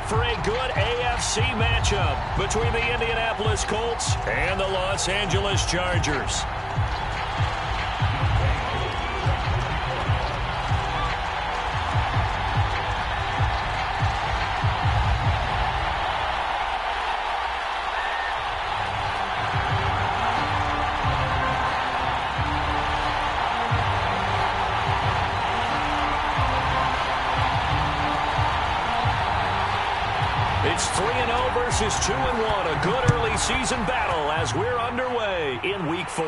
for a good AFC matchup between the Indianapolis Colts and the Los Angeles Chargers. It's 3-0 versus 2-1. A good early season battle as we're underway in Week 4.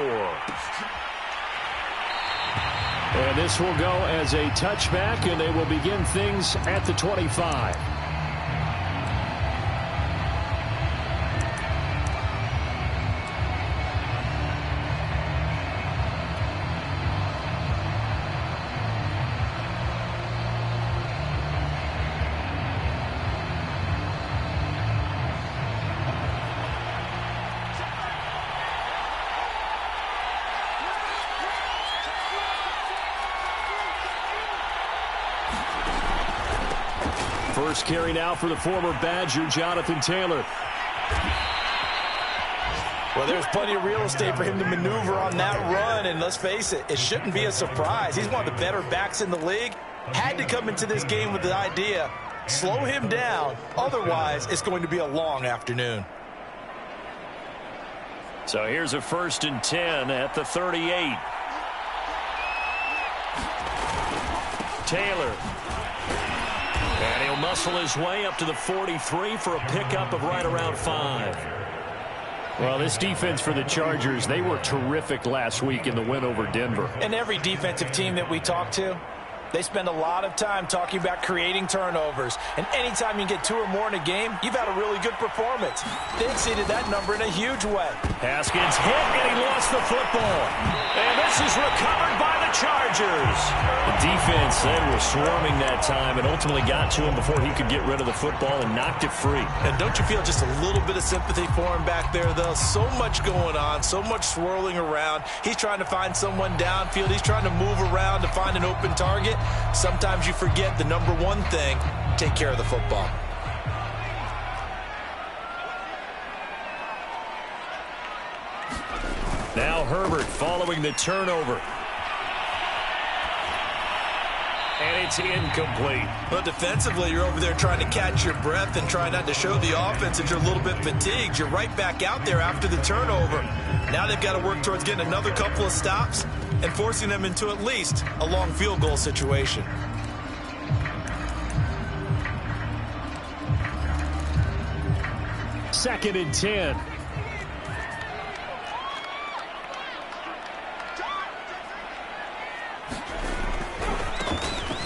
And this will go as a touchback, and they will begin things at the 25. First carry now for the former Badger, Jonathan Taylor. Well, there's plenty of real estate for him to maneuver on that run, and let's face it, it shouldn't be a surprise. He's one of the better backs in the league. Had to come into this game with the idea, slow him down, otherwise it's going to be a long afternoon. So here's a 1st and 10 at the 38. Taylor. And he'll muscle his way up to the 43 for a pickup of right around 5. Well, this defense for the Chargers, they were terrific last week in the win over Denver. And every defensive team that we talk to, they spend a lot of time talking about creating turnovers. And anytime you get 2 or more in a game, you've had a really good performance. They exceeded that number in a huge way. Haskins hit, and he lost the football. And this is recovered by the Chargers. The defense, they were swarming that time and ultimately got to him before he could get rid of the football and knocked it free. And don't you feel just a little bit of sympathy for him back there, though? So much going on, so much swirling around. He's trying to find someone downfield. He's trying to move around to find an open target. Sometimes you forget the number one thing, take care of the football. Now Herbert following the turnover. And it's incomplete. Well, defensively, you're over there trying to catch your breath and try not to show the offense that you're a little bit fatigued. You're right back out there after the turnover. Now they've got to work towards getting another couple of stops and forcing them into at least a long field goal situation. Second and 10.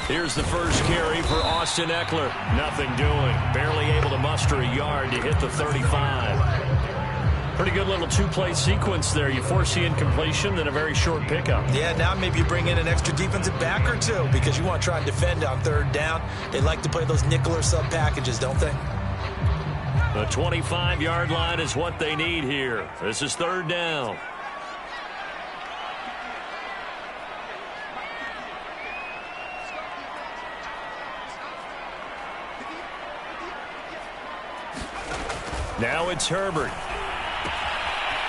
Here's the first carry for Austin Eckler. Nothing doing. Barely able to muster a yard to hit the 35. Pretty good little two-play sequence there. You force the incompletion, then a very short pickup. Yeah, now maybe you bring in an extra defensive back or two because you want to try and defend on 3rd down. They like to play those nickel or sub packages, don't they? The 25-yard line is what they need here. This is 3rd down. Now it's Herbert.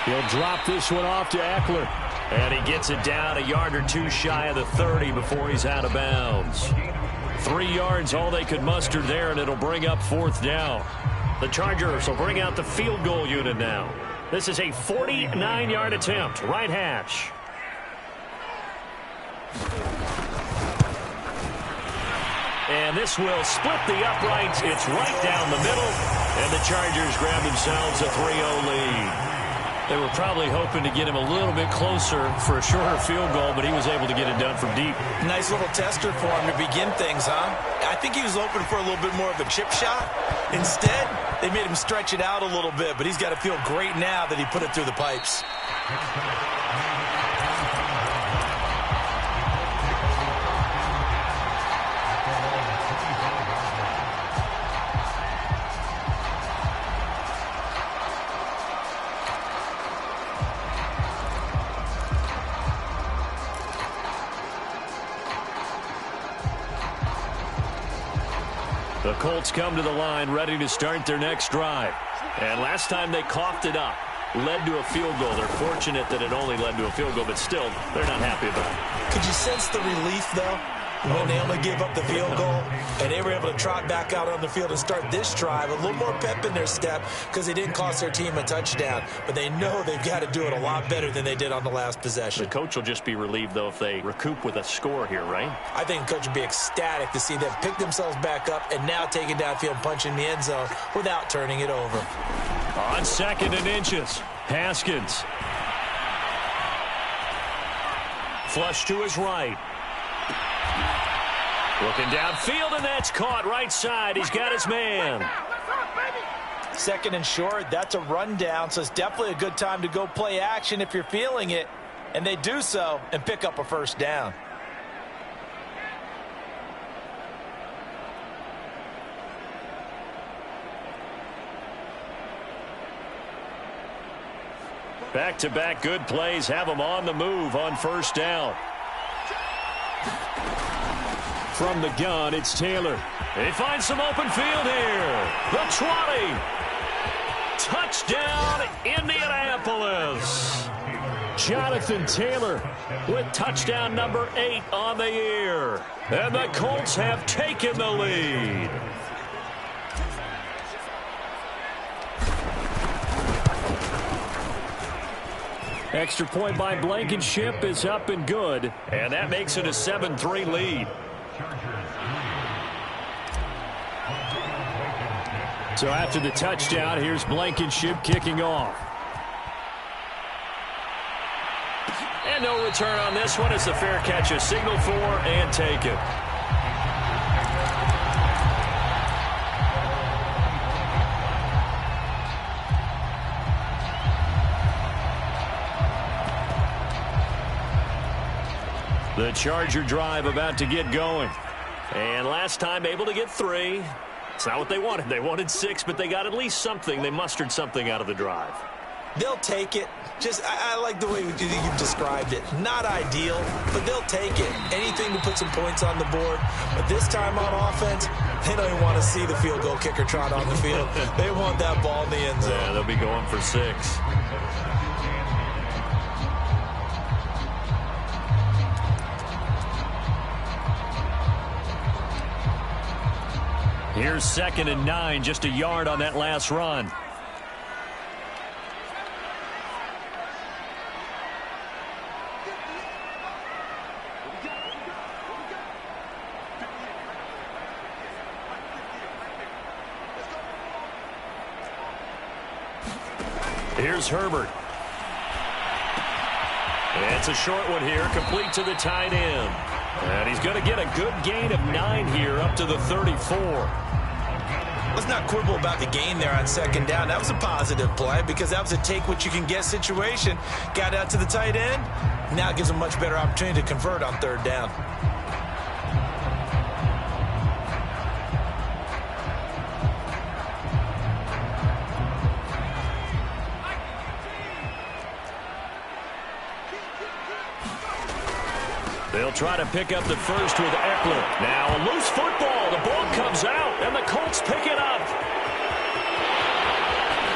He'll drop this one off to Eckler. And he gets it down a yard or 2 shy of the 30 before he's out of bounds. 3 yards, all they could muster there, and it'll bring up 4th down. The Chargers will bring out the field goal unit now. This is a 49-yard attempt, right hash. And this will split the uprights. It's right down the middle. And the Chargers grab themselves a 3-0 lead. They were probably hoping to get him a little bit closer for a shorter field goal, but he was able to get it done from deep. Nice little tester for him to begin things, huh? I think he was hoping for a little bit more of a chip shot. Instead, they made him stretch it out a little bit, but he's got to feel great now that he put it through the pipes. The The Colts come to the line ready to start their next drive. And last time they coughed it up, led to a field goal. They're fortunate that it only led to a field goal, but still, they're not happy about it. Could you sense the relief, though, when they only gave up the field goal and they were able to trot back out on the field and start this drive? A little more pep in their step because they didn't cost their team a touchdown, but they know they've got to do it a lot better than they did on the last possession. The coach will just be relieved, though, if they recoup with a score here, right? I think the coach would be ecstatic to see them pick themselves back up and now take it downfield and punch in the end zone without turning it over. On 2nd and inches, Haskins. Flush to his right. Looking downfield, and that's caught right side. He's got his man. 2nd and short, that's a rundown, so it's definitely a good time to go play action if you're feeling it. And they do so and pick up a first down. Back-to-back good plays have them on the move on first down. From the gun, it's Taylor. He finds some open field here. The 20. Touchdown, Indianapolis. Jonathan Taylor with touchdown number 8 on the year. And the Colts have taken the lead. Extra point by Blankenship is up and good. And that makes it a 7-3 lead. So after the touchdown, here's Blankenship kicking off. And no return on this one as the fair catch is signaled for and taken. The Charger drive about to get going. And last time able to get 3. It's not what they wanted. They wanted 6, but they got at least something. They mustered something out of the drive. They'll take it. I like the way you described it. Not ideal, but they'll take it. Anything to put some points on the board. But this time on offense, they don't even want to see the field goal kicker trot on the field. They want that ball in the end zone. Yeah, they'll be going for 6. Here's 2nd and 9, just a yard on that last run. Here's Herbert. It's a short one here, complete to the tight end. And he's going to get a good gain of 9 here up to the 34. Let's not quibble about the gain there on 2nd down. That was a positive play because that was a take-what-you-can-get situation. Got out to the tight end. Now it gives them a much better opportunity to convert on 3rd down. They'll try to pick up the first with Eckler. Now a loose football. The ball comes out, and the Colts pick it up.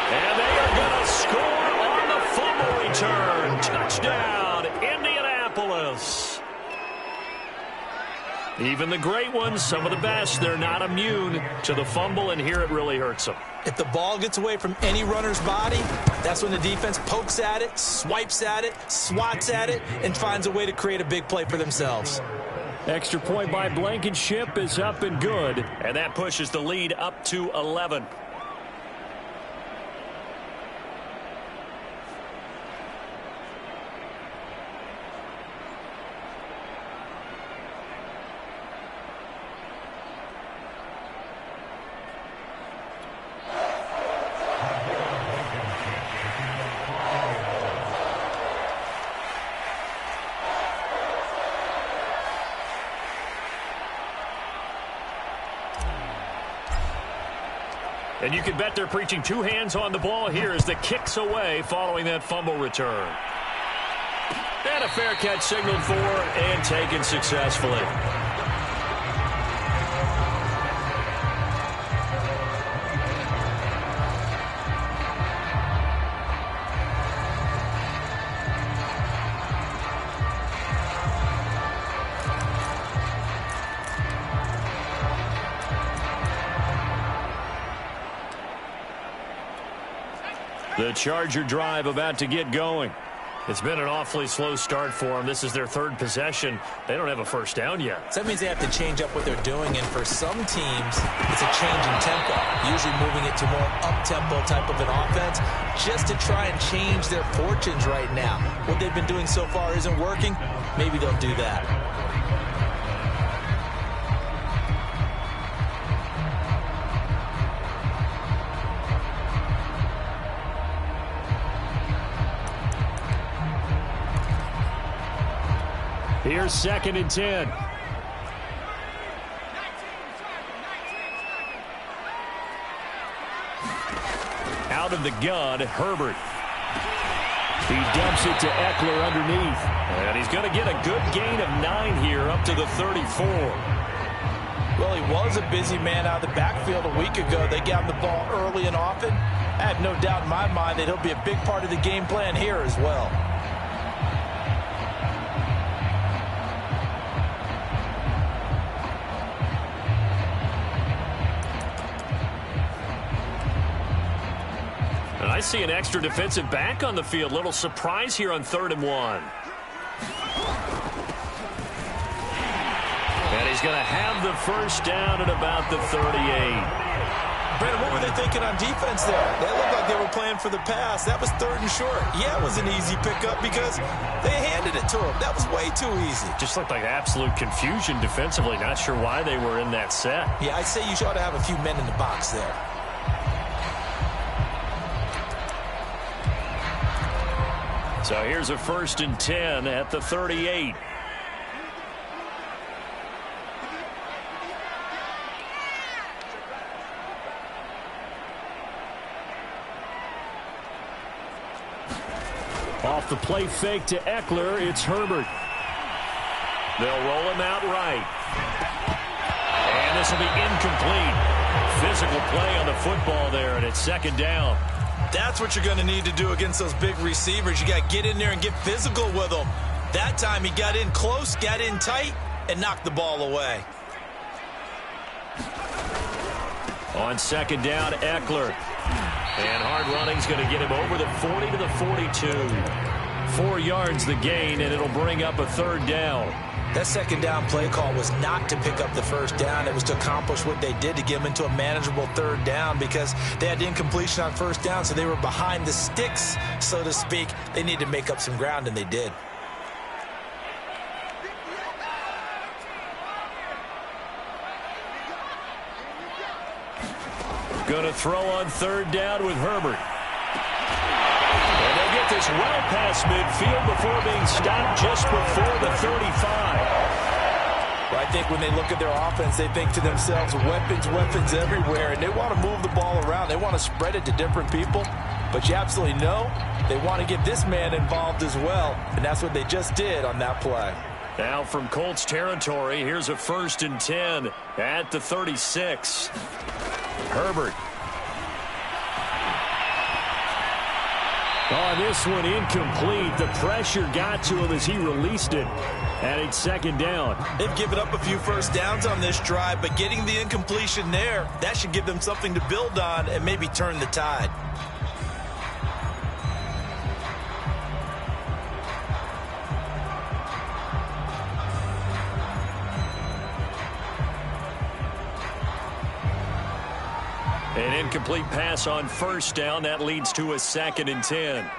And they are going to score on the fumble return. Touchdown, Indianapolis. Even the great ones, some of the best, they're not immune to the fumble, and here it really hurts them. If the ball gets away from any runner's body, that's when the defense pokes at it, swipes at it, swats at it, and finds a way to create a big play for themselves. Extra point by Blankenship is up and good, and that pushes the lead up to 11. And you can bet they're preaching 2 hands on the ball here as the kick's away following that fumble return. And a fair catch signaled for and taken successfully. The Charger drive about to get going. It's been an awfully slow start for them. This is their third possession. They don't have a first down yet. So that means they have to change up what they're doing, and for some teams, it's a change in tempo, usually moving it to more up-tempo type of an offense just to try and change their fortunes right now. What they've been doing so far isn't working. Maybe they'll do that. Here's 2nd and 10. Out of the gun, Herbert. He dumps it to Eckler underneath. And he's going to get a good gain of 9 here up to the 34. Well, he was a busy man out of the backfield a week ago. They got him the ball early and often. I have no doubt in my mind that he'll be a big part of the game plan here as well. I see an extra defensive back on the field. Little surprise here on 3rd and 1. And he's going to have the first down at about the 38. Brandon, what were they thinking on defense there? They looked like they were playing for the pass. That was 3rd and short. Yeah, it was an easy pickup because they handed it to him. That was way too easy. Just looked like absolute confusion defensively. Not sure why they were in that set. Yeah, I'd say you ought to have a few men in the box there. So here's a 1st and 10 at the 38. Off the play fake to Eckler, it's Herbert. They'll roll him out right. And this will be incomplete. Physical play on the football there, and it's 2nd down. That's what you're going to need to do against those big receivers. You got to get in there and get physical with them. That time he got in close, got in tight, and knocked the ball away. On 2nd down, Eckler. And hard running's going to get him over the 40 to the 42. 4 yards the gain, and it'll bring up a 3rd down. That 2nd down play call was not to pick up the first down. It was to accomplish what they did to get them into a manageable 3rd down because they had incompletion on 1st down, so they were behind the sticks, so to speak. They needed to make up some ground, and they did. Going to throw on 3rd down with Herbert. And they'll get this well past midfield before being stopped just before the 35. Well, I think when they look at their offense, they think to themselves, weapons, weapons everywhere, and they want to move the ball around. They want to spread it to different people, but you absolutely know they want to get this man involved as well, and that's what they just did on that play. Now from Colts territory, here's a 1st and 10 at the 36. Herbert. Oh, this one incomplete. The pressure got to him as he released it. And it's 2nd down. They've given up a few first downs on this drive, but getting the incompletion there, that should give them something to build on and maybe turn the tide. An incomplete pass on 1st down. That leads to a 2nd and 10.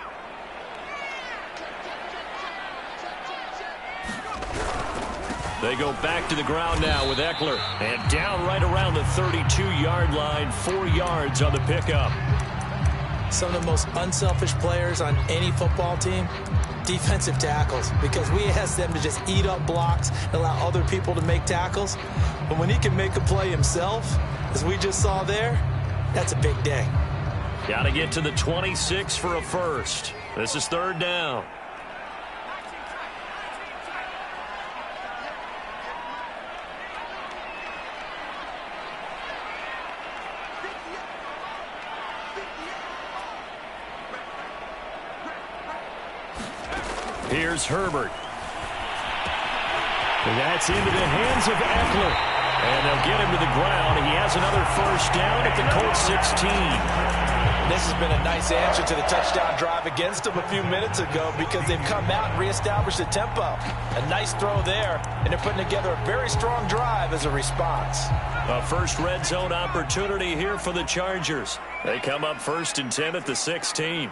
They go back to the ground now with Eckler. And down right around the 32-yard line. 4 yards on the pickup. Some of the most unselfish players on any football team, defensive tackles, because we ask them to just eat up blocks and allow other people to make tackles. But when he can make a play himself, as we just saw there, that's a big day. Got to get to the 26 for a first. This is 3rd down. Here's Herbert. And that's into the hands of Eckler. And they'll get him to the ground. He has another first down at the Colts 16. This has been a nice answer to the touchdown drive against them a few minutes ago because they've come out and reestablished the tempo. A nice throw there, and they're putting together a very strong drive as a response. A first red zone opportunity here for the Chargers. They come up 1st and 10 at the 16.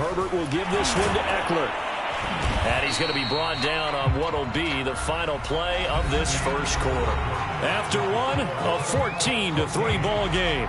Herbert will give this one to Eckler. And he's going to be brought down on what will be the final play of this first quarter. After one, a 14-3 ball game.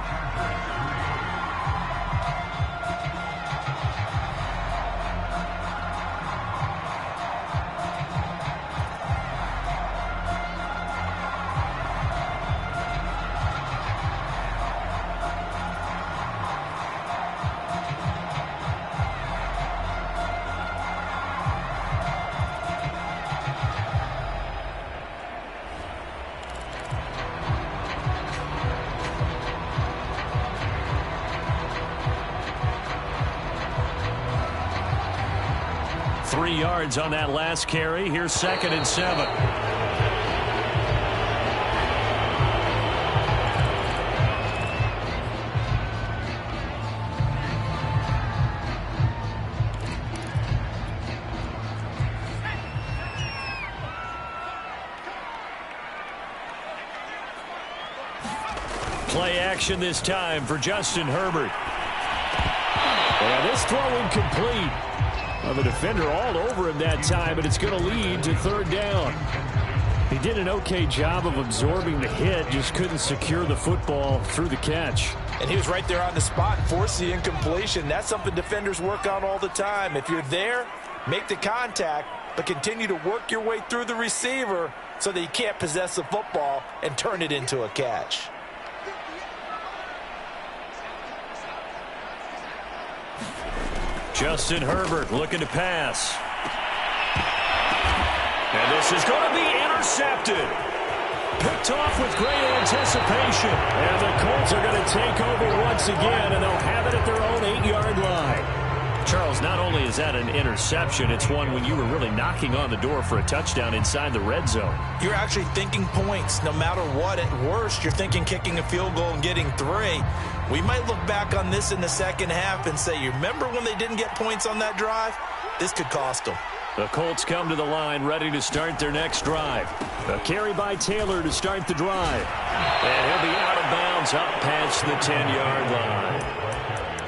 Yards on that last carry. Here's 2nd and 7. Play action this time for Justin Herbert. And this throw incomplete. The defender all over him that time, but it's going to lead to 3rd down. He did an okay job of absorbing the hit, just couldn't secure the football through the catch. And he was right there on the spot, forced the incompletion. That's something defenders work on all the time. If you're there, make the contact, but continue to work your way through the receiver so that you can't possess the football and turn it into a catch. Justin Herbert looking to pass. And this is going to be intercepted. Picked off with great anticipation. And the Colts are going to take over once again, and they'll have it at their own 8-yard line. Charles, not only is that an interception, it's one when you were really knocking on the door for a touchdown inside the red zone. You're actually thinking points no matter what. At worst, you're thinking kicking a field goal and getting 3. We might look back on this in the second half and say, you remember when they didn't get points on that drive? This could cost them. The Colts come to the line ready to start their next drive. A carry by Taylor to start the drive. And he'll be out of bounds up past the 10-yard line.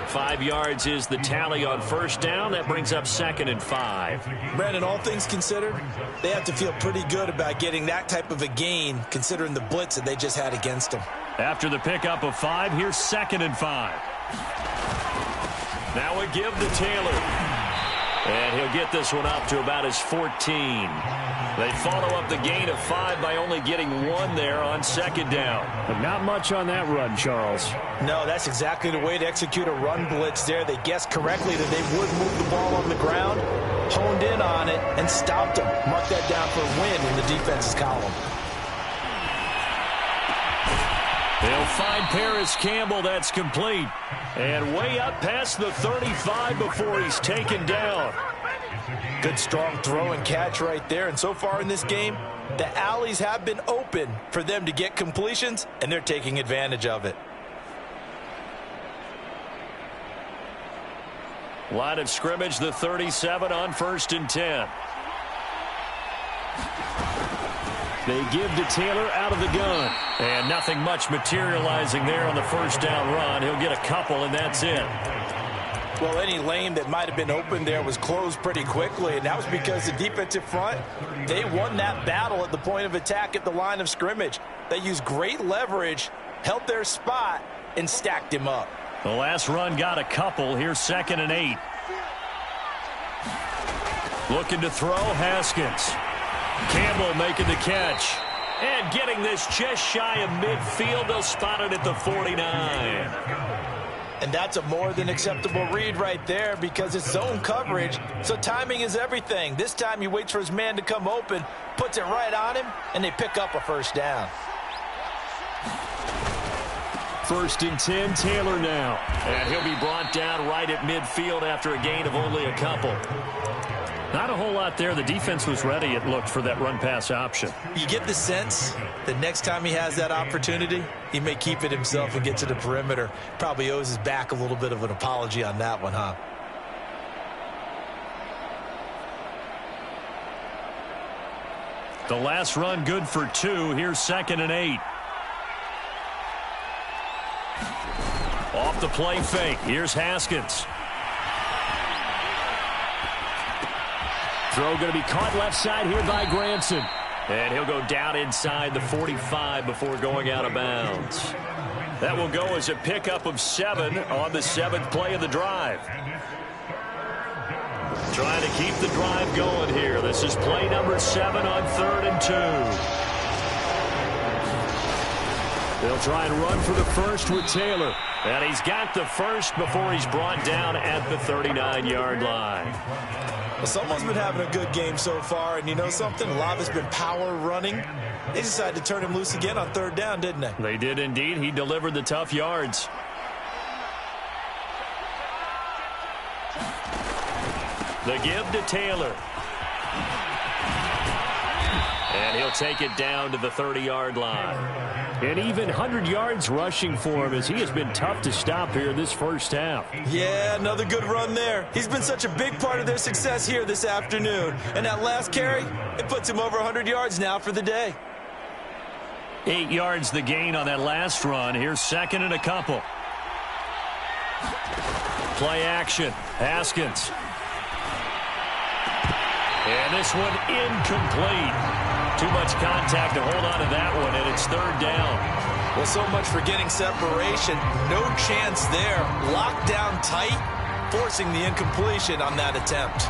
5 yards is the tally on first down. That brings up 2nd and 5. Brandon, all things considered, they have to feel pretty good about getting that type of a gain considering the blitz that they just had against them. After the pickup of 5, here's 2nd and 5. Now a give to Taylor. And he'll get this one up to about his 14. They follow up the gain of 5 by only getting 1 there on 2nd down. But not much on that run, Charles. No, that's exactly the way to execute a run blitz there. They guessed correctly that they would move the ball on the ground, honed in on it, and stopped them. Mark that down for a win in the defense's column. They'll find Paris Campbell. That's complete. And way up past the 35 before he's taken down. Good strong throw and catch right there. And so far in this game, the alleys have been open for them to get completions, and they're taking advantage of it. Line of scrimmage, the 37 on 1st and 10. They give to Taylor out of the gun. And nothing much materializing there on the first down run. He'll get a couple, and that's it. Well, any lane that might have been open there was closed pretty quickly, and that was because the defensive front, they won that battle at the point of attack at the line of scrimmage. They used great leverage, held their spot, and stacked him up. The last run got a couple. Here's 2nd and 8. Looking to throw, Haskins. Campbell making the catch. And getting this just shy of midfield. They'll spot it at the 49. And that's a more than acceptable read right there because it's zone coverage, so timing is everything. This time he waits for his man to come open, puts it right on him, and they pick up a first down. 1st and 10, Taylor now. And he'll be brought down right at midfield after a gain of only a couple. Not a whole lot there. The defense was ready, it looked, for that run-pass option. You get the sense that next time he has that opportunity, he may keep it himself and get to the perimeter. Probably owes his back a little bit of an apology on that one, huh? The last run good for 2. Here's 2nd and 8. Off the play fake. Here's Haskins. Throw going to be caught left side here by Granson. And he'll go down inside the 45 before going out of bounds. That will go as a pickup of 7 on the 7th play of the drive. Trying to keep the drive going here. This is play number 7 on 3rd and 2. They'll try and run for the first with Taylor. And he's got the first before he's brought down at the 39-yard line. Well, someone's been having a good game so far, and you know something? A lot of it's been power running. They decided to turn him loose again on 3rd down, didn't they? They did indeed. He delivered the tough yards. The give to Taylor. And he'll take it down to the 30-yard line. And even 100 yards rushing for him, as he has been tough to stop here this first half. Yeah, another good run there. He's been such a big part of their success here this afternoon. And that last carry, it puts him over 100 yards now for the day. 8 yards the gain on that last run. Here's 2nd and a couple. Play action. Haskins. And this one incomplete. Too much contact to hold on to that one, and it's 3rd down. Well, so much for getting separation. No chance there. Locked down tight, forcing the incompletion on that attempt.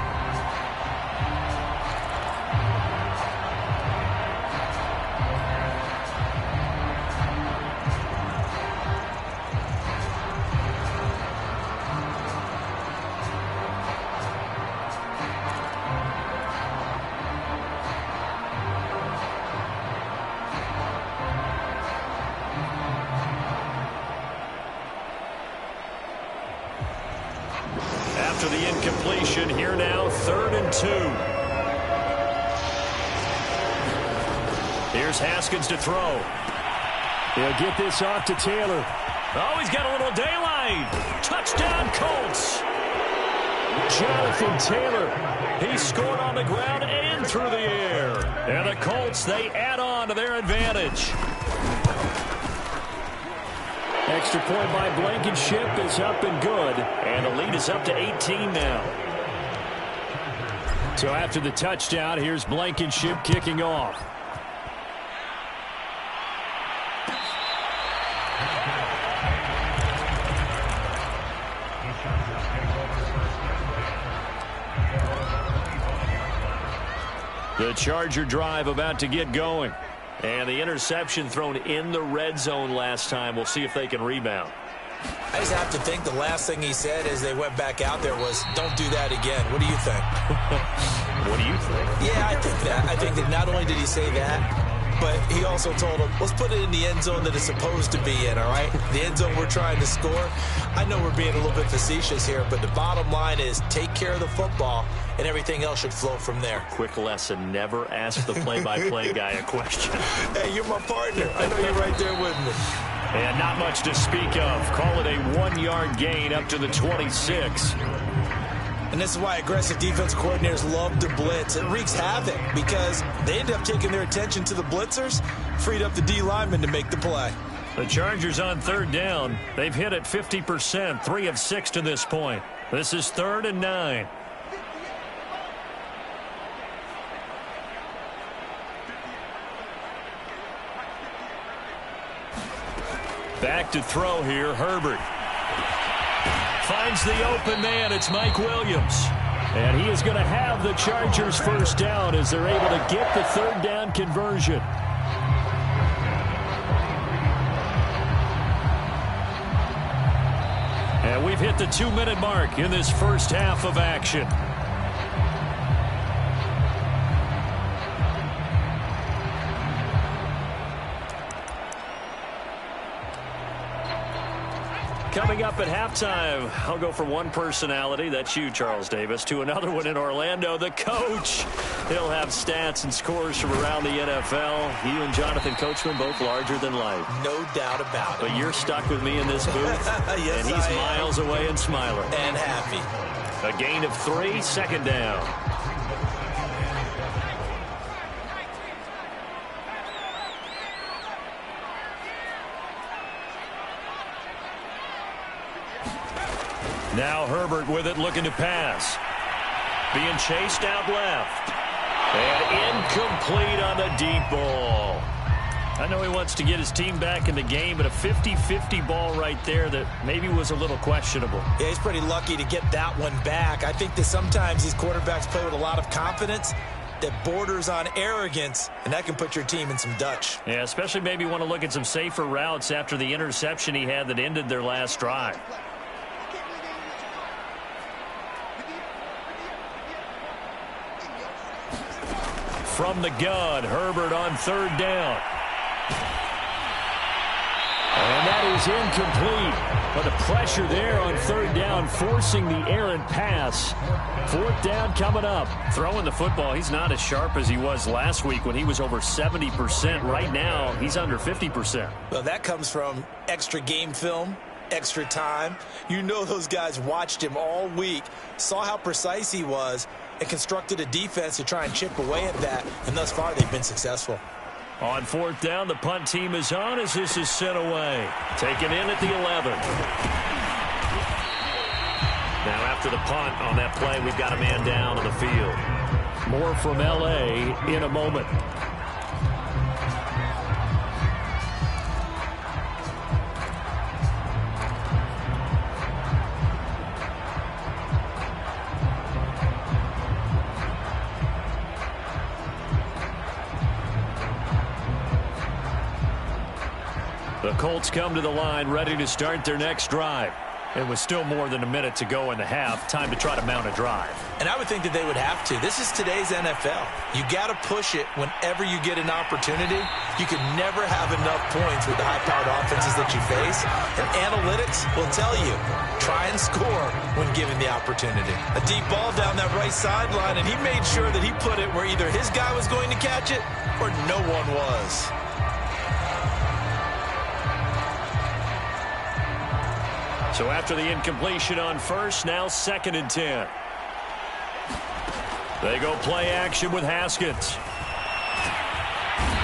After the incompletion, here now, 3rd and 2. Here's Haskins to throw. He'll get this off to Taylor. Oh, he's got a little daylight. Touchdown, Colts. Jonathan Taylor. He scored on the ground and through the air. And the Colts, they add on to their advantage. Extra point by Blankenship is up and good. And the lead is up to 18 now. So after the touchdown, here's Blankenship kicking off. The Charger drive about to get going. And the interception thrown in the red zone last time. We'll see if they can rebound. I just have to think the last thing he said as they went back out there was, don't do that again. What do you think? What do you think? Yeah, I think that. I think that not only did he say that, but he also told him, let's put it in the end zone that it's supposed to be in, all right? The end zone we're trying to score. I know we're being a little bit facetious here, but the bottom line is take care of the football, and everything else should flow from there. Quick lesson, never ask the play-by-play guy a question. Hey, you're my partner. I know you're right there with me. And not much to speak of. Call it a 1-yard gain up to the 26. And this is why aggressive defense coordinators love to blitz. It wreaks havoc because they end up taking their attention to the blitzers, freed up the D lineman to make the play. The Chargers on 3rd down. They've hit it 50%, 3 of 6 to this point. This is 3rd and 9. Back to throw here, Herbert. Finds the open man, it's Mike Williams. And he is going to have the Chargers first down as they're able to get the 3rd down conversion. And we've hit the 2-minute mark in this first half of action. Coming up at halftime, I'll go from one personality, that's you, Charles Davis, to another one in Orlando, the coach. He'll have stats and scores from around the NFL. You and Jonathan Coachman, both larger than life. No doubt about it. But you're stuck with me in this booth, yes, and he's miles away and smiling. And happy. A gain of 3, second down. Now Herbert with it, looking to pass. Being chased out left. And incomplete on the deep ball. I know he wants to get his team back in the game, but a 50-50 ball right there that maybe was a little questionable. Yeah, he's pretty lucky to get that one back. I think that sometimes these quarterbacks play with a lot of confidence that borders on arrogance, and that can put your team in some Dutch. Yeah, especially maybe want to look at some safer routes after the interception he had that ended their last drive. From the gun, Herbert on third down. And that is incomplete. But the pressure there on third down, forcing the errant pass. Fourth down coming up. Throwing the football, he's not as sharp as he was last week when he was over 70%. Right now, he's under 50%. Well, that comes from extra game film, extra time. You know those guys watched him all week, saw how precise he was, and constructed a defense to try and chip away at that, and thus far they've been successful. On fourth down, the punt team is on as this is sent away. Taken in at the 11. Now after the punt on that play, we've got a man down on the field. More from L.A. in a moment. The Colts come to the line ready to start their next drive. And with still more than a minute to go in the half, time to try to mount a drive. And I would think that they would have to. This is today's NFL. You got to push it whenever you get an opportunity. You can never have enough points with the high-powered offenses that you face. And analytics will tell you, try and score when given the opportunity. A deep ball down that right sideline, and he made sure that he put it where either his guy was going to catch it or no one was. So after the incompletion on first, now 2nd and 10. They go play action with Haskins.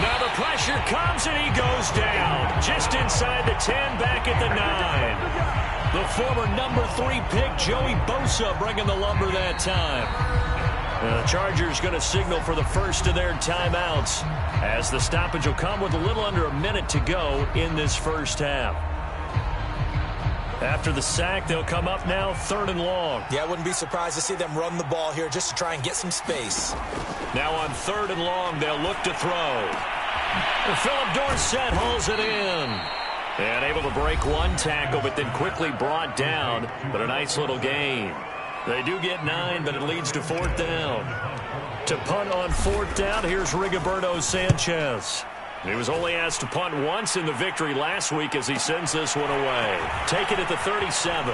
Now the pressure comes and he goes down. Just inside the 10, back at the 9. The former number 3 pick, Joey Bosa, bringing the lumber that time. And the Chargers going to signal for the first of their timeouts as the stoppage will come with a little under a minute to go in this first half. After the sack, they'll come up now 3rd and long. Yeah, I wouldn't be surprised to see them run the ball here just to try and get some space. Now on 3rd and long, they'll look to throw. And Philip Dorsett hauls it in. And able to break one tackle, but then quickly brought down. But a nice little gain. They do get 9, but it leads to 4th down. To punt on 4th down, here's Rigoberto Sanchez. He was only asked to punt once in the victory last week as he sends this one away. Take it at the 37.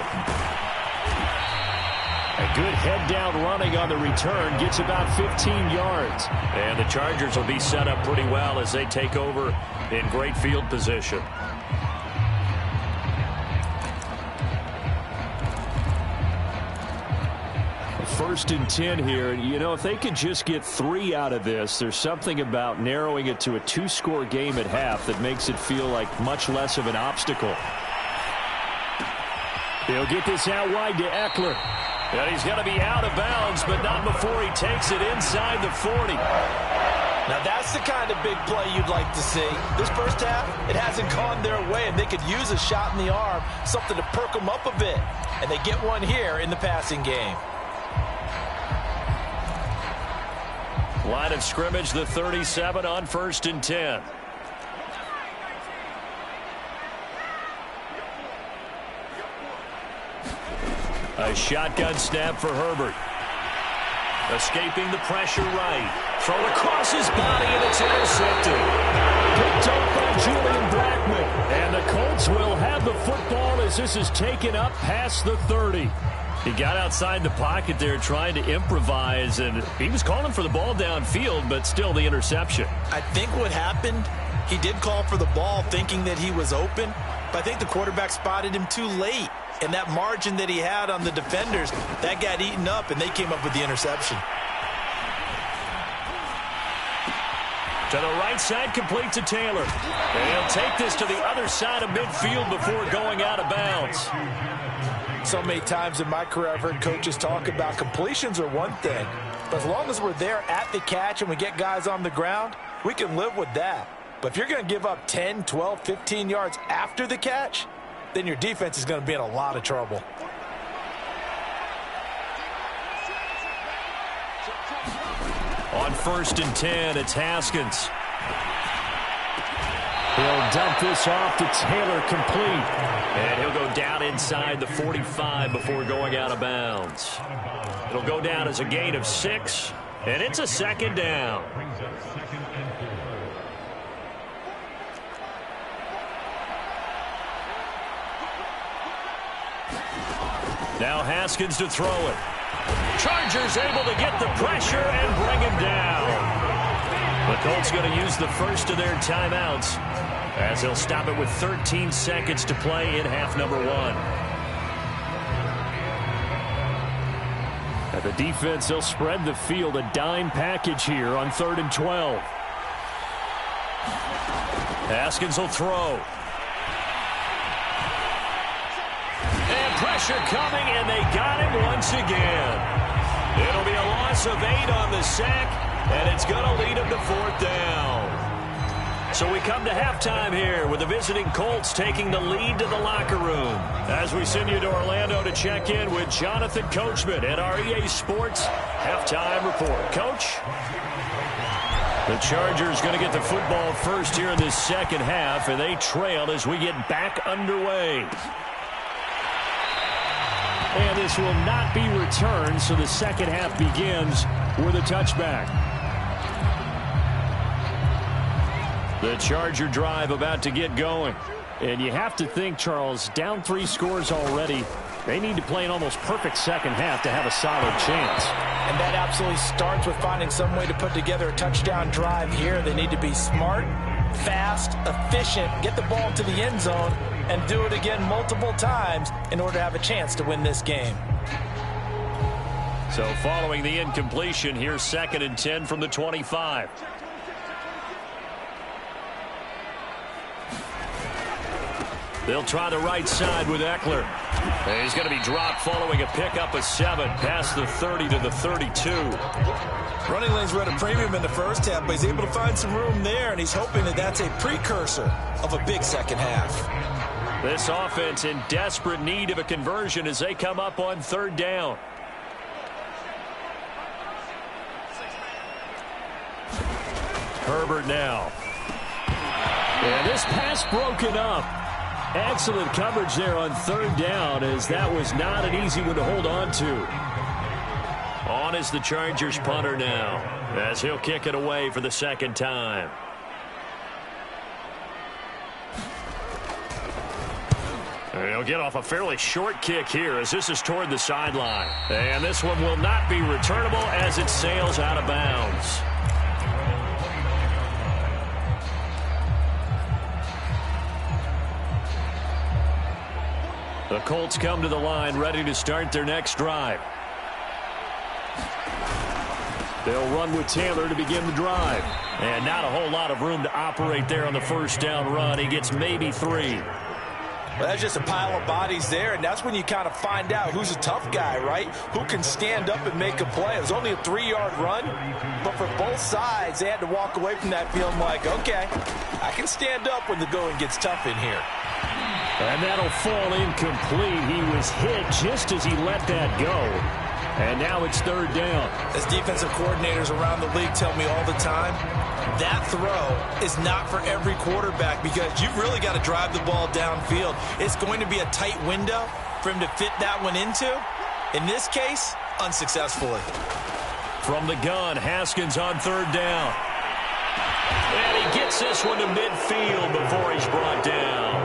A good head-down running on the return. Gets about 15 yards. And the Chargers will be set up pretty well as they take over in great field position. First and 10 here. You know, if they could just get 3 out of this, there's something about narrowing it to a 2-score game at half that makes it feel like much less of an obstacle. He'll get this out wide to Eckler. And he's going to be out of bounds, but not before he takes it inside the 40. Now that's the kind of big play you'd like to see. This first half, it hasn't gone their way, and they could use a shot in the arm, something to perk them up a bit. And they get one here in the passing game. Line of scrimmage, the 37 on 1st and 10. A shotgun snap for Herbert. Escaping the pressure right. Throw across his body, and it's intercepted. Picked up by Julian Blackmon. And the Colts will have the football as this is taken up past the 30. He got outside the pocket there trying to improvise, and he was calling for the ball downfield, but still the interception. I think what happened, he did call for the ball thinking that he was open, but I think the quarterback spotted him too late. And that margin that he had on the defenders, that got eaten up, and they came up with the interception. To the right side, complete to Taylor. And he'll take this to the other side of midfield before going out of bounds. So many times in my career I've heard coaches talk about completions are one thing, but as long as we're there at the catch and we get guys on the ground, we can live with that. But if you're going to give up 10, 12, 15 yards after the catch, then your defense is going to be in a lot of trouble. On 1st and 10, it's Haskins. He'll dump this off to Taylor, complete. And he'll go down inside the 45 before going out of bounds. It'll go down as a gain of 6, and it's a 2nd down. Now Haskins to throw it. Chargers able to get the pressure and bring him down. The Colts going to use the first of their timeouts as he'll stop it with 13 seconds to play in half number 1. At the defense, they'll spread the field, a dime package here on 3rd and 12. Haskins will throw. Pressure coming, and they got him once again. It'll be a loss of 8 on the sack, and it's going to lead him to 4th down. So we come to halftime here with the visiting Colts taking the lead to the locker room. As we send you to Orlando to check in with Jonathan Coachman at our EA Sports Halftime Report. Coach? The Chargers going to get the football first here in this second half, and they trail as we get back underway. And this will not be returned, so the second half begins with a touchback. The Charger drive about to get going. And you have to think, Charles, down 3 scores already. They need to play an almost perfect second half to have a solid chance. And that absolutely starts with finding some way to put together a touchdown drive here. They need to be smart, fast, efficient, get the ball to the end zone, and do it again multiple times in order to have a chance to win this game. So following the incompletion, here's 2nd and 10 from the 25. They'll try the right side with Eckler. And he's going to be dropped following a pickup of 7 past the 30 to the 32. Running lanes were at a premium in the first half, but he's able to find some room there, and he's hoping that that's a precursor of a big second half. This offense in desperate need of a conversion as they come up on 3rd down. Herbert now. And this pass broken up. Excellent coverage there on 3rd down, as that was not an easy one to hold on to. On is the Chargers punter now, as he'll kick it away for the 2nd time. And he'll get off a fairly short kick here as this is toward the sideline. And this one will not be returnable as it sails out of bounds. The Colts come to the line ready to start their next drive. They'll run with Taylor to begin the drive. And not a whole lot of room to operate there on the 1st down run. He gets maybe 3. Well, that's just a pile of bodies there, and that's when you kind of find out who's a tough guy, right? Who can stand up and make a play. It was only a 3-yard run, but for both sides, they had to walk away from that feeling like, okay, I can stand up when the going gets tough in here. And that'll fall incomplete. He was hit just as he let that go. And now it's 3rd down. As defensive coordinators around the league tell me all the time, that throw is not for every quarterback because you've really got to drive the ball downfield. It's going to be a tight window for him to fit that one into. In this case, unsuccessfully. From the gun, Haskins on 3rd down. And he gets this one to midfield before he's brought down.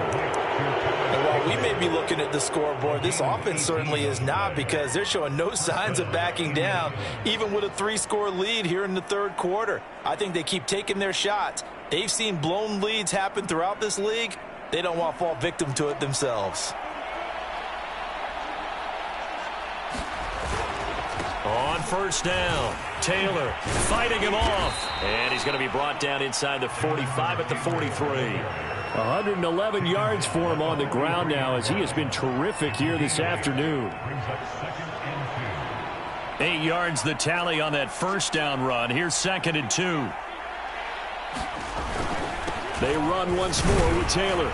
And while we may be looking of the scoreboard. This offense certainly is not, because they're showing no signs of backing down, even with a 3-score lead here in the third quarter. I think they keep taking their shots. They've seen blown leads happen throughout this league. They don't want to fall victim to it themselves. On first down, Taylor fighting him off. And he's going to be brought down inside the 45 at the 43. 111 yards for him on the ground now, as he has been terrific here this afternoon. 8 yards the tally on that first down run. Here's 2nd and 2. They run once more with Taylor.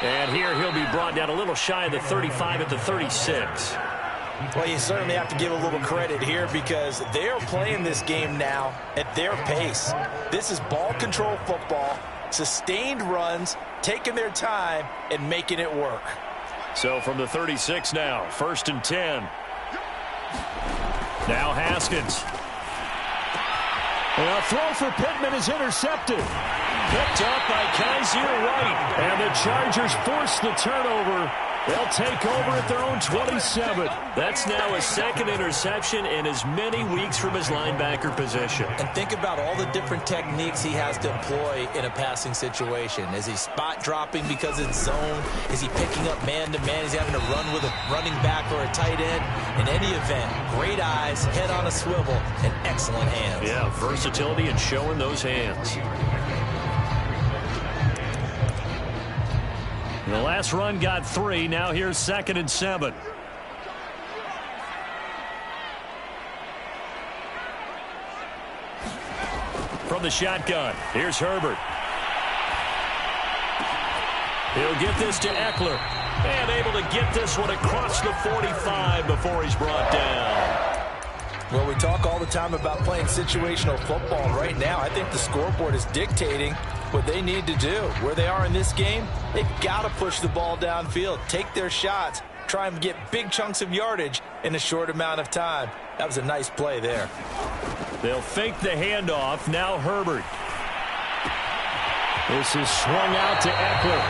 And here he'll be brought down a little shy of the 35 at the 36. Well, you certainly have to give a little credit here, because they're playing this game now at their pace. This is ball control football, sustained runs, taking their time, and making it work. So from the 36 now, 1st and 10. Now Haskins. A throw for Pittman is intercepted. Picked up by Kaiser White. And the Chargers force the turnover. They'll take over at their own 27. That's now his 2nd interception in as many weeks from his linebacker position. And think about all the different techniques he has to employ in a passing situation. Is he spot dropping because it's zone? Is he picking up man-to-man? Is he having to run with a running back or a tight end? In any event, great eyes, head on a swivel, and excellent hands. Yeah, versatility and showing those hands. The last run got 3. Now here's 2nd and 7. From the shotgun, here's Herbert. He'll get this to Eckler. And able to get this one across the 45 before he's brought down. Well, we talk all the time about playing situational football. Right now, I think the scoreboard is dictating what they need to do. Where they are in this game, they've got to push the ball downfield, take their shots, try and get big chunks of yardage in a short amount of time. That was a nice play there. They'll fake the handoff. Now Herbert. This is swung out to Eckler.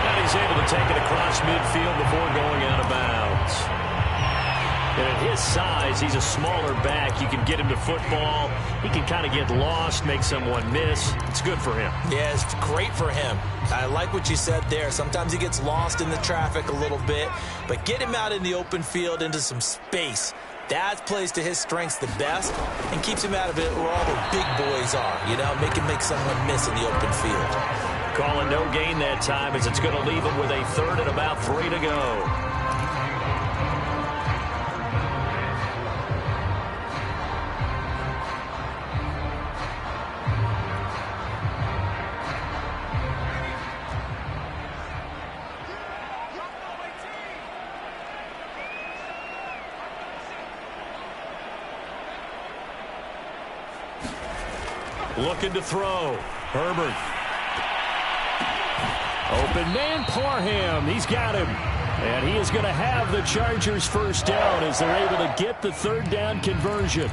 And he's able to take it across midfield before going out of bounds. And at his size, he's a smaller back. You can get him to football. He can kind of get lost, make someone miss. It's good for him. Yeah, it's great for him. I like what you said there. Sometimes he gets lost in the traffic a little bit, but get him out in the open field into some space. That plays to his strengths the best and keeps him out of it where all the big boys are. You know, make someone miss in the open field. Calling no gain that time, as it's going to leave him with a 3rd and about 3 to go. Looking to throw. Herbert. Open man, Parham. He's got him. And he is going to have the Chargers first down as they're able to get the 3rd down conversion.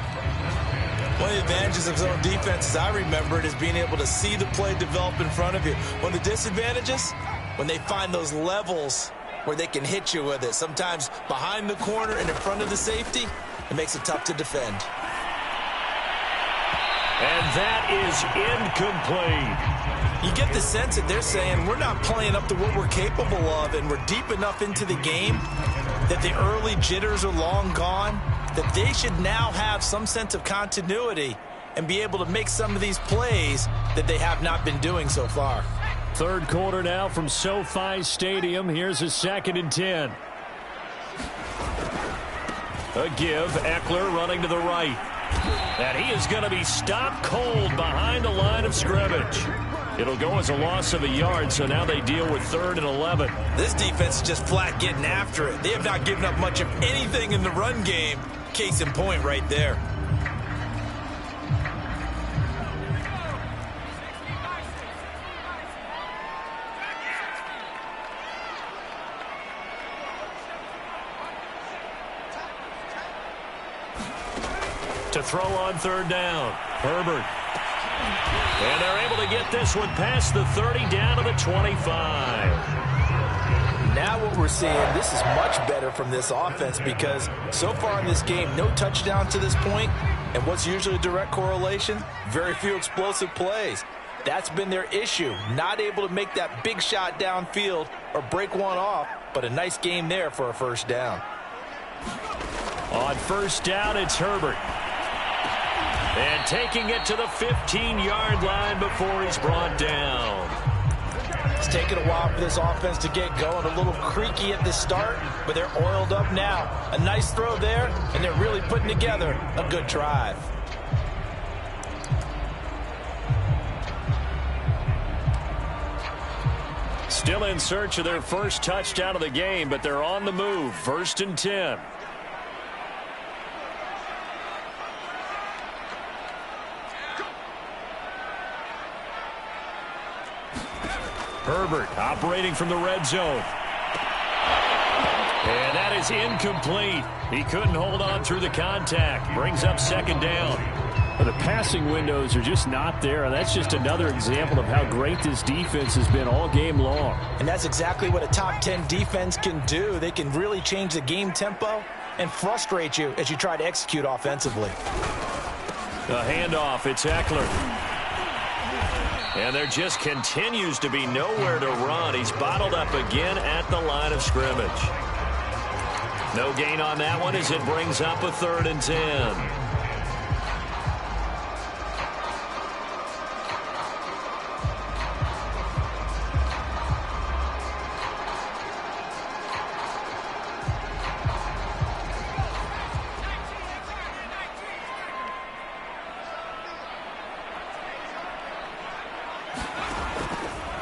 One of the advantages of zone defense, as I remember it, is being able to see the play develop in front of you. One of the disadvantages, when they find those levels where they can hit you with it. Sometimes behind the corner and in front of the safety, it makes it tough to defend. And that is incomplete. You get the sense that they're saying we're not playing up to what we're capable of, and we're deep enough into the game that the early jitters are long gone, that they should now have some sense of continuity and be able to make some of these plays that they have not been doing so far. 3rd quarter now from SoFi Stadium. Here's a 2nd and 10. A give. Eckler running to the right. And he is going to be stopped cold behind the line of scrimmage. It'll go as a loss of a yard, so now they deal with 3rd and 11. This defense is just flat getting after it. They have not given up much of anything in the run game. Case in point right there. To throw on 3rd down. Herbert. And they're able to get this one past the 30 down to the 25. Now what we're seeing, this is much better from this offense because so far in this game, no touchdown to this point, and what's usually a direct correlation? Very few explosive plays. That's been their issue, not able to make that big shot downfield or break one off, but a nice game there for a first down. On first down, it's Herbert. And taking it to the 15-yard line before he's brought down. It's taken a while for this offense to get going. A little creaky at the start, but they're oiled up now. A nice throw there, and they're really putting together a good drive. Still in search of their first touchdown of the game, but they're on the move. 1st and 10. Herbert operating from the red zone. And that is incomplete. He couldn't hold on through the contact. Brings up 2nd down. Well, the passing windows are just not there, and that's just another example of how great this defense has been all game long. And that's exactly what a top 10 defense can do. They can really change the game tempo and frustrate you as you try to execute offensively. The handoff, it's Eckler. And there just continues to be nowhere to run. He's bottled up again at the line of scrimmage. No gain on that one as it brings up a 3rd and 10.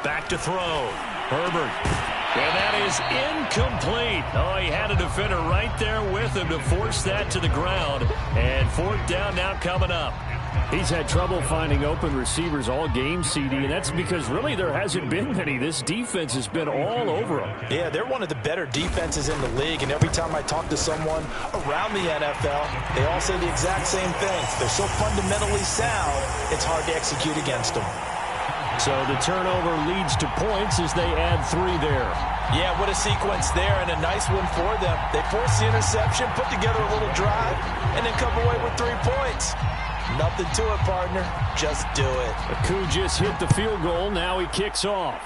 Back to throw. Herbert. And that is incomplete. Oh, he had a defender right there with him to force that to the ground. And 4th down now coming up. He's had trouble finding open receivers all game, CD, and that's because really there hasn't been many. This defense has been all over them. Yeah, they're one of the better defenses in the league, and every time I talk to someone around the NFL, they all say the exact same thing. They're so fundamentally sound, it's hard to execute against them. So the turnover leads to points as they add 3 there. Yeah, what a sequence there, and a nice one for them. They force the interception, put together a little drive, and then come away with 3 points. Nothing to it, partner. Just do it. Aku just hit the field goal. Now he kicks off.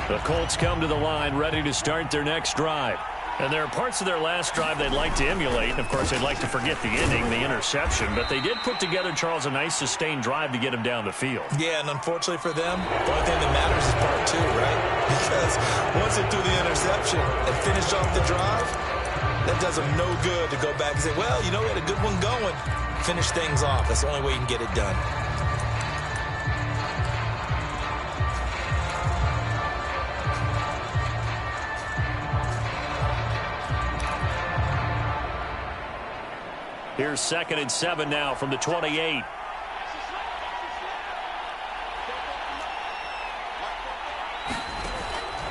The Colts come to the line ready to start their next drive. And there are parts of their last drive they'd like to emulate. And, of course, they'd like to forget the ending, the interception. But they did put together, Charles, a nice sustained drive to get him down the field. Yeah, and unfortunately for them, the only thing that matters is part 2, right? Because once they threw the interception and finished off the drive, that does them no good to go back and say, well, you know, we had a good one going. Finish things off. That's the only way you can get it done. Here's 2nd and 7 now from the 28.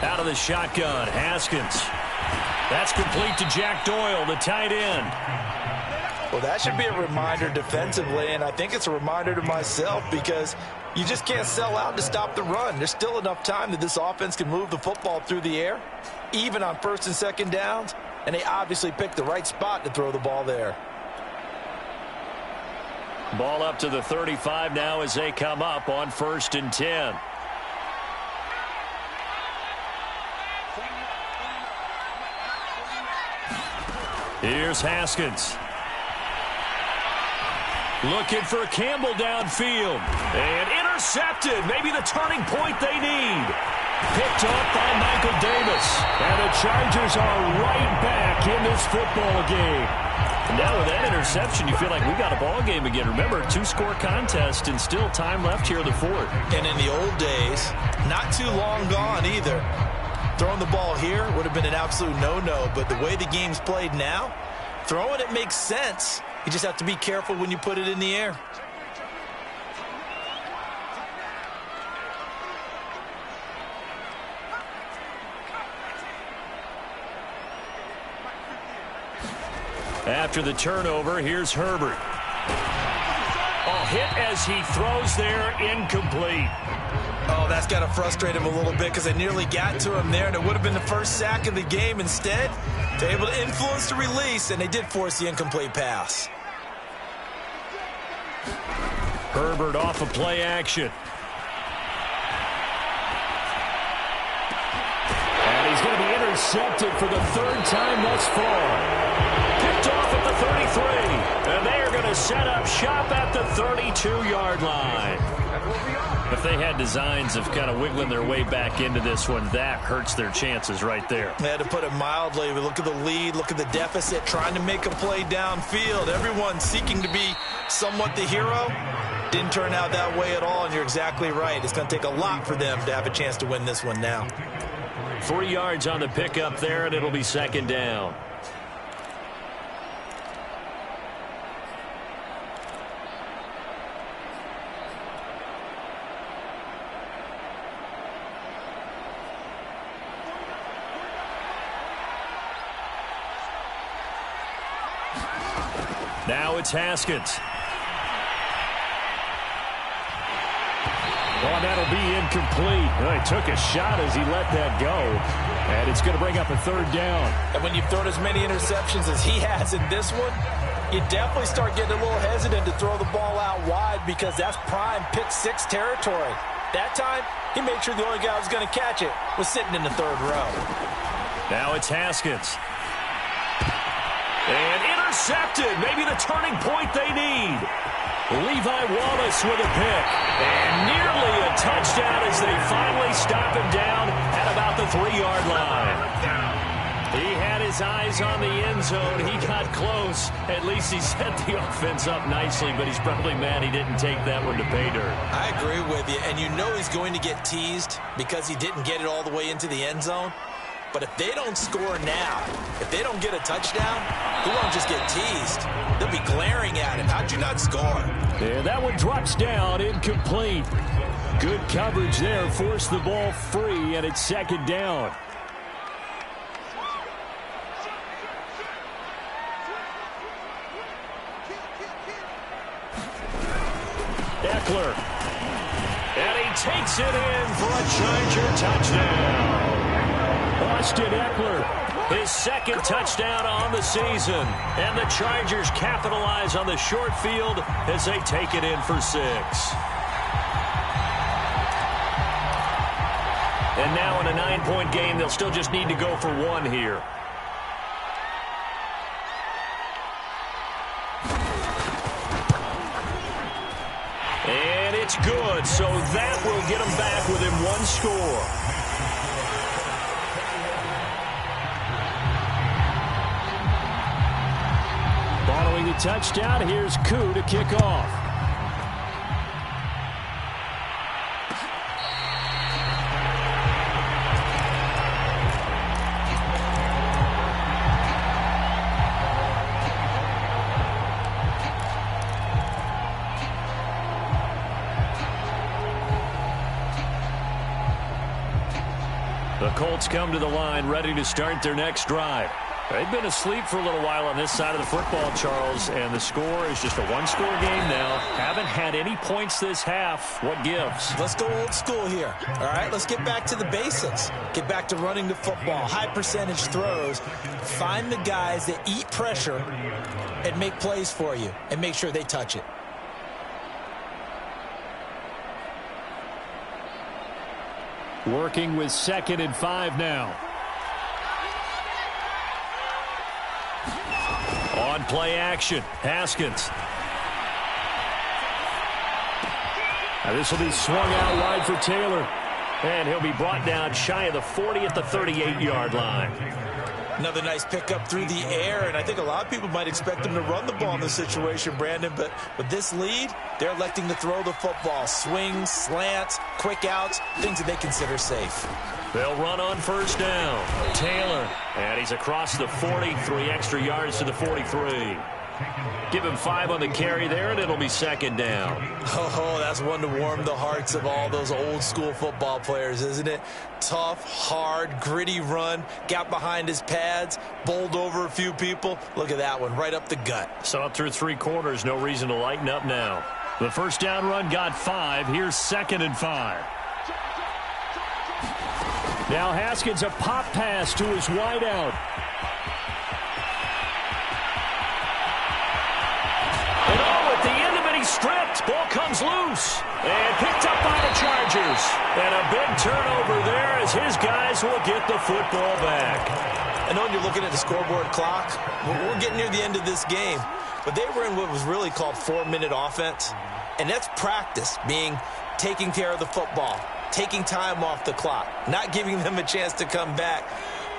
Out of the shotgun, Haskins. That's complete to Jack Doyle, the tight end. Well, that should be a reminder defensively, and I think it's a reminder to myself because you just can't sell out to stop the run. There's still enough time that this offense can move the football through the air, even on 1st and 2nd downs, and they obviously picked the right spot to throw the ball there. Ball up to the 35 now as they come up on 1st and 10. Here's Haskins. Looking for Campbell downfield. And intercepted. Maybe the turning point they need. Picked up by Michael Davis. And the Chargers are right back in this football game. Now with that interception, you feel like we got a ball game again. Remember, 2-score contest and still time left here in the 4th. And in the old days, not too long gone either. Throwing the ball here would have been an absolute no-no, but the way the game's played now, throwing it makes sense. You just have to be careful when you put it in the air. After the turnover, here's Herbert. Oh, hit as he throws there, incomplete. Oh, that's got to frustrate him a little bit because they nearly got to him there, and it would have been the first sack of the game. Instead, they're able to influence the release, and they did force the incomplete pass. Herbert off of play action. And he's going to be intercepted for the third time thus far. Picked off at the 33, and they are going to set up shop at the 32-yard line. If they had designs of kind of wiggling their way back into this one, that hurts their chances right there. They had to put it mildly. We look at the lead, look at the deficit, trying to make a play downfield. Everyone seeking to be somewhat the hero. Didn't turn out that way at all, and you're exactly right. It's going to take a lot for them to have a chance to win this one now. 3 yards on the pickup there, and it'll be second down. Now it's Haskins. Oh, that'll be incomplete. Well, he took a shot as he let that go. And it's going to bring up a third down. And when you've thrown as many interceptions as he has in this one, you definitely start getting a little hesitant to throw the ball out wide because that's prime pick six territory. That time, he made sure the only guy who was going to catch it was sitting in the third row. Now it's Haskins. And intercepted. Maybe the turning point they need. Levi Wallace with a pick. And nearly a touchdown as they finally stop him down at about the 3-yard line. He had his eyes on the end zone. He got close. At least he set the offense up nicely, but he's probably mad he didn't take that one to pay dirt. I agree with you. And you know he's going to get teased because he didn't get it all the way into the end zone. But if they don't score now, if they don't get a touchdown, he won't just get teased. They'll be glaring at him. How'd you not score? And that one drops down, incomplete. Good coverage there, forced the ball free, and it's second down. Eckler. And he takes it in for a Charger touchdown. Austin Eckler. His second touchdown on the season. And the Chargers capitalize on the short field as they take it in for 6. And now in a 9-point game, they'll still just need to go for 1 here. And it's good, so that will get them back within 1 score. Following the touchdown, here's Koo to kick off. The Colts come to the line ready to start their next drive. They've been asleep for a little while on this side of the football, Charles, and the score is just a 1-score game now. Haven't had any points this half. What gives? Let's go old school here. All right, let's get back to the basics. Get back to running the football, high percentage throws. Find the guys that eat pressure and make plays for you and make sure they touch it. Working with 2nd and 5 now. On play action, Haskins. Now this will be swung out wide for Taylor. And he'll be brought down shy of the 40 at the 38-yard line. Another nice pickup through the air, and I think a lot of people might expect them to run the ball in this situation, Brandon, but with this lead, they're electing to throw the football. Swings, slants, quick outs, things that they consider safe. They'll run on first down. Taylor, and he's across the 40, 3 extra yards to the 43. Give him 5 on the carry there, and it'll be second down. Oh, that's one to warm the hearts of all those old-school football players, isn't it? Tough, hard, gritty run, got behind his pads, bowled over a few people. Look at that one, right up the gut. Saw it through 3 quarters, no reason to lighten up now. The first down run got 5. Here's 2nd and 5. Now Haskins, a pop pass to his wideout. And oh, at the end of it, he's stripped. Ball comes loose and picked up by the Chargers. And a big turnover there as his guys will get the football back. I know you're looking at the scoreboard clock. We're getting near the end of this game. But they were in what was really called 4-minute offense. And that's practice, being taking care of the football, taking time off the clock, not giving them a chance to come back.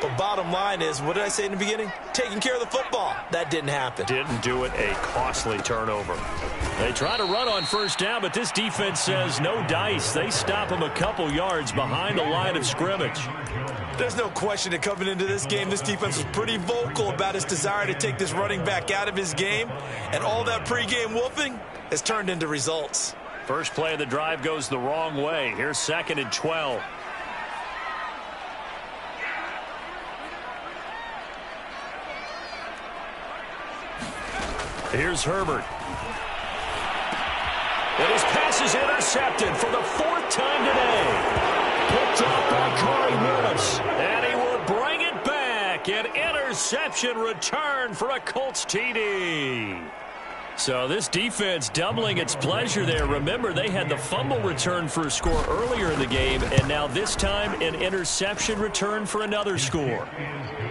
But bottom line is, what did I say in the beginning? Taking care of the football. That didn't happen. Didn't do it. A costly turnover. They try to run on first down, but this defense says no dice. They stop him a couple yards behind the line of scrimmage. There's no question that coming into this game, this defense was pretty vocal about its desire to take this running back out of his game. And all that pregame wolfing has turned into results. First play of the drive goes the wrong way. Here's 2nd and 12. Here's Herbert. And his pass is intercepted for the 4th time today. Picked up by Corey Morris. And he will bring it back. An interception return for a Colts TD. So this defense doubling its pleasure there. Remember, they had the fumble return for a score earlier in the game, and now this time an interception return for another score.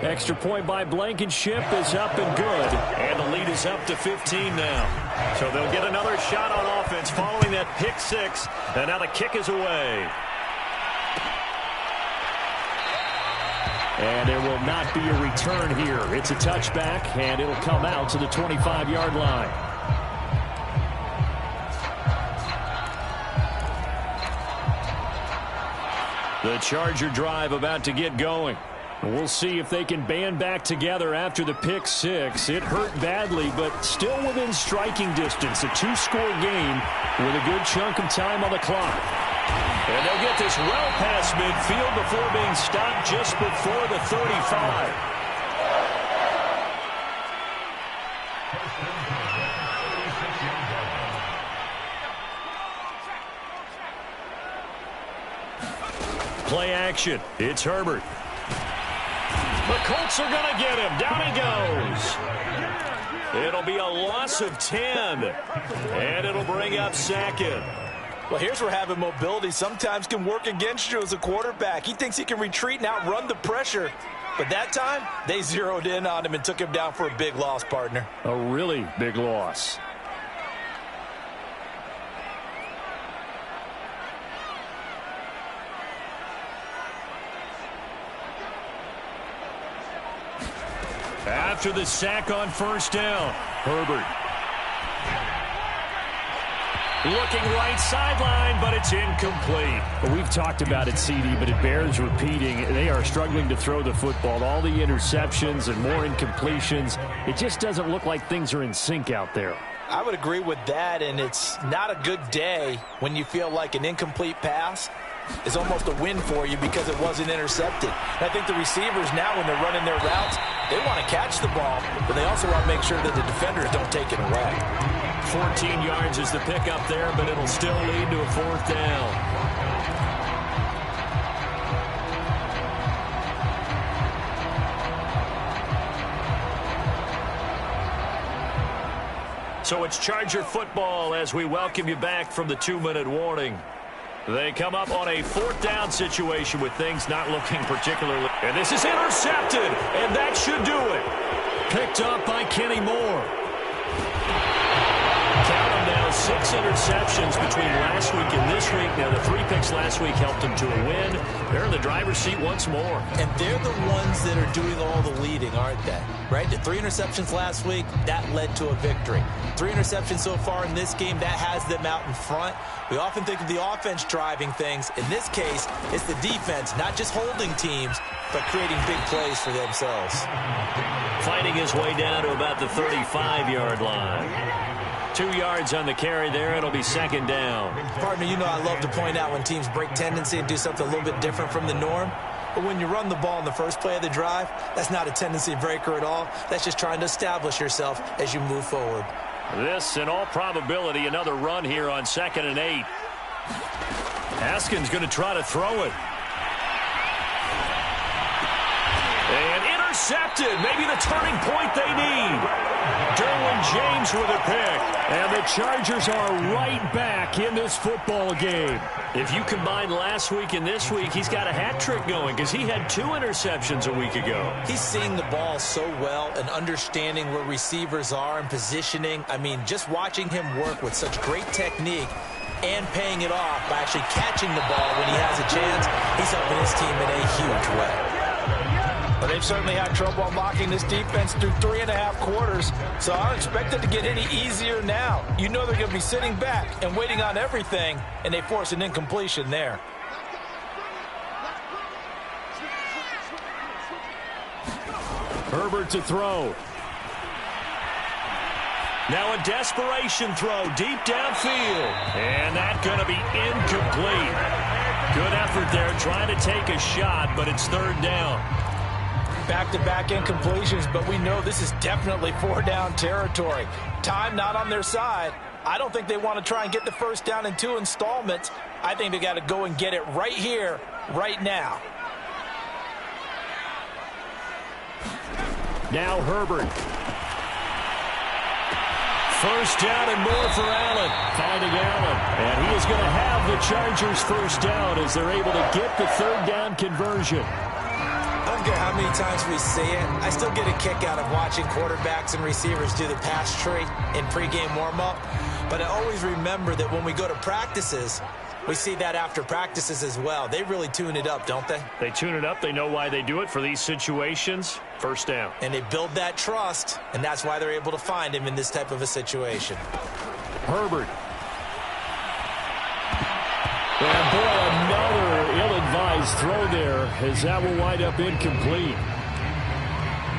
Extra point by Blankenship is up and good. And the lead is up to 15 now. So they'll get another shot on offense following that pick 6, and now the kick is away. And there will not be a return here. It's a touchback, and it'll come out to the 25-yard line. The Charger drive about to get going. We'll see if they can band back together after the pick 6. It hurt badly, but still within striking distance. A 2-score game with a good chunk of time on the clock. And they'll get this well past midfield before being stopped just before the 35. Play action. It's Herbert. The Colts are going to get him. Down he goes. It'll be a loss of 10. And it'll bring up 2nd. Well, here's where having mobility sometimes can work against you as a quarterback. He thinks he can retreat and outrun the pressure. But that time, they zeroed in on him and took him down for a big loss, partner. A really big loss. After the sack on first down, Herbert. Looking right sideline, but it's incomplete. Well, we've talked about it, CD, but it bears repeating. They are struggling to throw the football. All the interceptions and more incompletions. It just doesn't look like things are in sync out there. I would agree with that, and it's not a good day when you feel like an incomplete pass is almost a win for you because it wasn't intercepted. And I think the receivers now, when they're running their routes, they want to catch the ball, but they also want to make sure that the defenders don't take it away. 14 yards is the pickup there, but it'll still lead to a 4th down. So it's Charger football as we welcome you back from the 2-minute warning. They come up on a 4th down situation with things not looking particularly. And this is intercepted, and that should do it. Picked up by Kenny Moore. Count him now, 6 interceptions between last week and this week. Now, the 3 picks last week helped them to a win. They're in the driver's seat once more. And they're the ones that are doing all the leading, aren't they? Right? The 3 interceptions last week, that led to a victory. 3 interceptions so far in this game, that has them out in front. We often think of the offense driving things. In this case, it's the defense, not just holding teams, but creating big plays for themselves. Fighting his way down to about the 35-yard line. 2 yards on the carry there. It'll be second down. Partner, you know I love to point out when teams break tendency and do something a little bit different from the norm. But when you run the ball in the first play of the drive, that's not a tendency breaker at all. That's just trying to establish yourself as you move forward. This, in all probability, another run here on 2nd and 8. Haskins going to try to throw it. And intercepted. Maybe the turning point they need. Derwin James with a pick. And the Chargers are right back in this football game. If you combine last week and this week, he's got a hat trick going because he had 2 interceptions a week ago. He's seeing the ball so well and understanding where receivers are and positioning. I mean, just watching him work with such great technique and paying it off by actually catching the ball when he has a chance, he's helping his team in a huge way. But they've certainly had trouble unlocking this defense through 3.5 quarters, so I don't expect it to get any easier now. You know they're going to be sitting back and waiting on everything, and they force an incompletion there. Herbert to throw. Now a desperation throw deep downfield. And that's going to be incomplete. Good effort there trying to take a shot, but it's 3rd down. Back-to-back incompletions, but we know this is definitely 4-down territory. Time not on their side. I don't think they want to try and get the first down in 2 installments. I think they got to go and get it right here, right now. Now Herbert. First down and more for Allen. Finding Allen. And he is going to have the Chargers first down as they're able to get the 3rd down conversion. I don't care how many times we see it. I still get a kick out of watching quarterbacks and receivers do the pass tree in pregame warm-up. But I always remember that when we go to practices, we see that after practices as well. They really tune it up, don't they? They tune it up. They know why they do it for these situations. First down. And they build that trust, and that's why they're able to find him in this type of a situation. Herbert. And boy, another ill-advised throw there as that will wind up incomplete.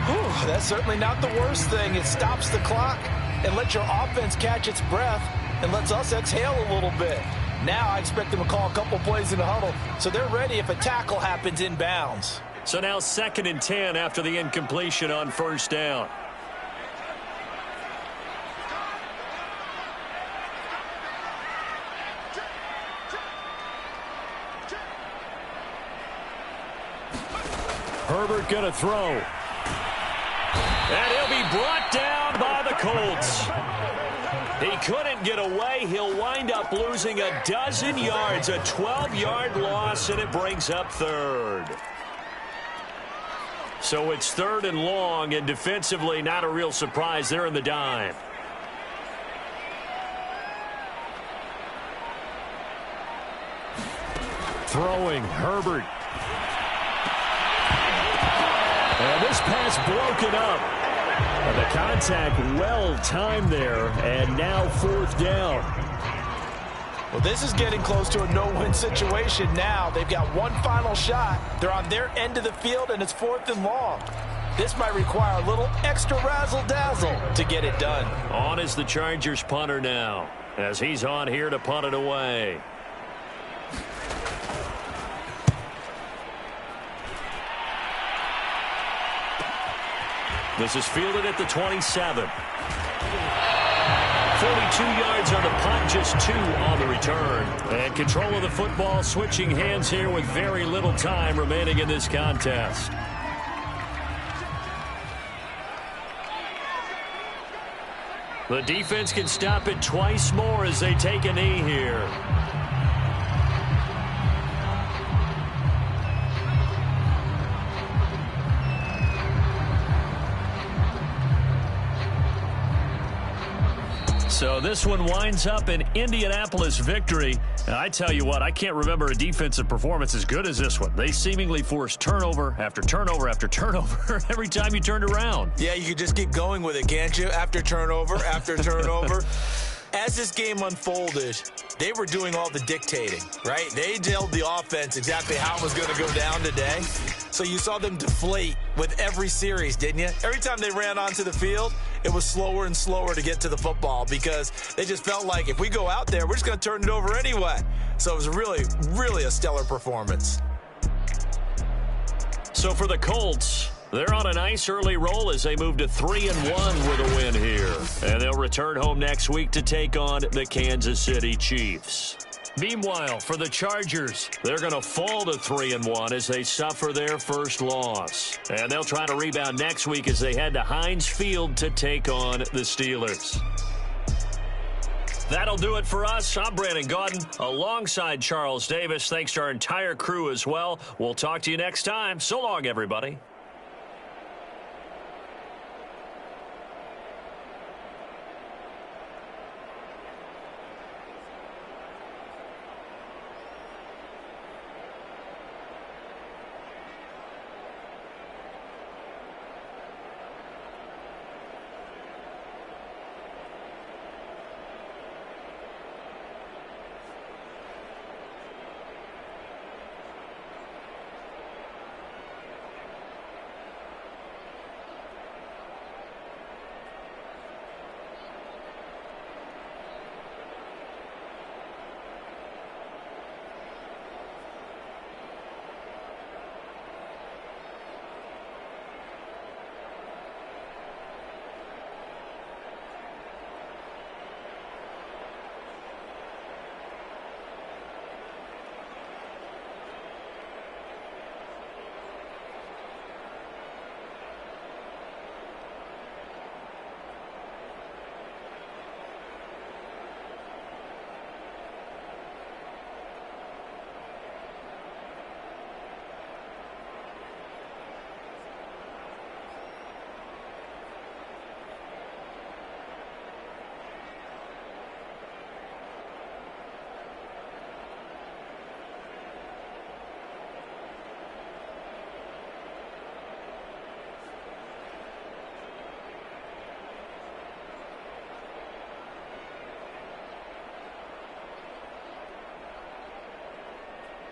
Whew, that's certainly not the worst thing. It stops the clock and lets your offense catch its breath and lets us exhale a little bit. Now I expect them to call a couple plays in the huddle so they're ready if a tackle happens inbounds. So now 2nd and 10 after the incompletion on first down. Herbert going to throw. And he'll be brought down by the Colts. He couldn't get away. He'll wind up losing a dozen yards, a 12-yard loss, and it brings up 3rd. So it's 3rd and long, and defensively not a real surprise. They're in the dime. Throwing, Herbert. And this pass broken up. And the contact well timed there, and now 4th down. Well, this is getting close to a no-win situation now. They've got one final shot. They're on their end of the field, and it's 4th and long. This might require a little extra razzle-dazzle to get it done. On is the Chargers punter now, as he's on here to punt it away. This is fielded at the 27. 42 yards on the punt, just 2 on the return. And control of the football switching hands here with very little time remaining in this contest. The defense can stop it twice more as they take a knee here. So this one winds up an Indianapolis victory. And I tell you what, I can't remember a defensive performance as good as this one. They seemingly forced turnover after turnover after turnover every time you turned around. Yeah, you could just keep going with it, can't you? After turnover, after turnover. As this game unfolded, they were doing all the dictating, right? They told the offense exactly how it was going to go down today. So you saw them deflate with every series, didn't you? Every time they ran onto the field, it was slower and slower to get to the football because they just felt like if we go out there, we're just going to turn it over anyway. So it was really, really a stellar performance. So for the Colts, they're on a nice early roll as they move to 3-1 with a win here. And they'll return home next week to take on the Kansas City Chiefs. Meanwhile, for the Chargers, they're going to fall to 3-1 as they suffer their first loss. And they'll try to rebound next week as they head to Heinz Field to take on the Steelers. That'll do it for us. I'm Brandon Gaudin alongside Charles Davis. Thanks to our entire crew as well. We'll talk to you next time. So long, everybody.